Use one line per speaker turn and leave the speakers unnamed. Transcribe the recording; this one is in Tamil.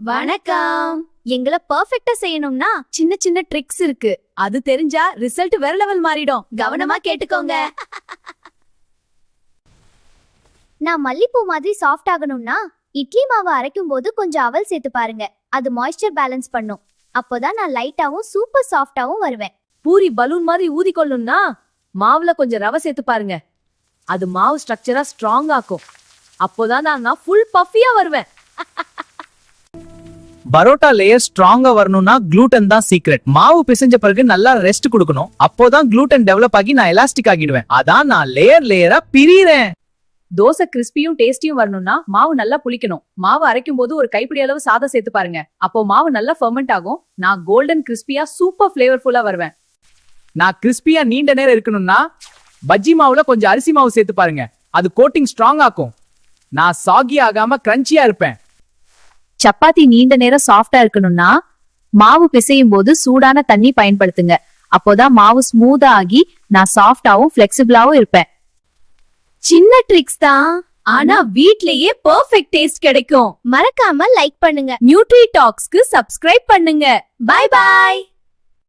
வணக்கம். எங்களை பெர்ஃபெக்ட்டா செய்யணும்னா சின்ன சின்ன ட்ரிக்ஸ் இருக்கு. அது தெரிஞ்சா ரிசல்ட் வேற லெவல் மாறிடும். கவனமா கேட்டுக்கோங்க.
நான் மல்லிப்பூ மாதிரி சாஃப்ட் ஆகணும்னா இட்லி மாவு அரைக்கும் போது கொஞ்சம் அவல் சேர்த்து பாருங்க. அது மாய்ஸ்சர் பேலன்ஸ் பண்ணும். அப்போதான் நான் லைட்டாவும் சூப்பர் சாஃப்டாவும் வருவேன்.
பூரி பலூன் மாதிரி ஊதி கொள்ளணும்னா மாவுல கொஞ்சம் ரவை சேர்த்து பாருங்க. அது மாவு ஸ்ட்ரக்சரா ஸ்ட்ராங் ஆக்கும். அப்போதான் நான் ஃபுல் பஃபியா வருவேன்.
பரோட்டா லேயர் ஸ்ட்ராங்கா வரணும்னா க்ளூட்டன் தான் சீக்ரெட். மாவு பிசைஞ்ச பிறகு நல்லா ரெஸ்ட் கொடுக்கணும். அப்போதான் க்ளூட்டன் டெவலப் ஆகி நான் எலாஸ்டிக் ஆகிடுவேன். அதான் நான் லேயரா பிரிறேன்.
தோசை கிறிஸ்பியும் டேஸ்டியும் வரணும்னா மாவு நல்லா புளிக்கணும். மாவு அரைக்கும் போது ஒரு கைப்பிடி அளவு சாதம் சேர்த்து பாருங்க. அப்போ மாவு நல்லா ஃபெர்மெண்ட் ஆகும். நான் கோல்டன் கிறிஸ்பியா சூப்பர் ஃபிளேவர்ஃபுல்லா வருவேன்.
நான் கிறிஸ்பியா நீண்ட நேரம் இருக்கணும்னா பஜ்ஜி மாவுல கொஞ்சம் அரிசி மாவு சேர்த்து பாருங்க. அது கோட்டிங் ஸ்ட்ராங் ஆக்கும். நான் சாகி ஆகாம கிரன்ச்சியா இருப்பேன்.
சப்பாத்தி நீண்ட நேரம் சாஃப்டா இருக்கணும்னா மாவு பிசையும் போது சூடான தண்ணி பயன்படுத்துங்க. அப்போதான் மாவு ஸ்மூதா ஆகி நான் சாஃப்டாவும் ஃபிளெக்சிபிளாவும் இருப்பேன். சின்ன ட்ரிக்ஸ் தான், ஆனா வீட்லயே பெர்ஃபெக்ட் டேஸ்ட் கிடைக்கும்.
மறக்காம லைக் பண்ணுங்க.
நியூட்ரி டாக்ஸ்க்கு சப்ஸ்கிரைப் பண்ணுங்க. Bye by.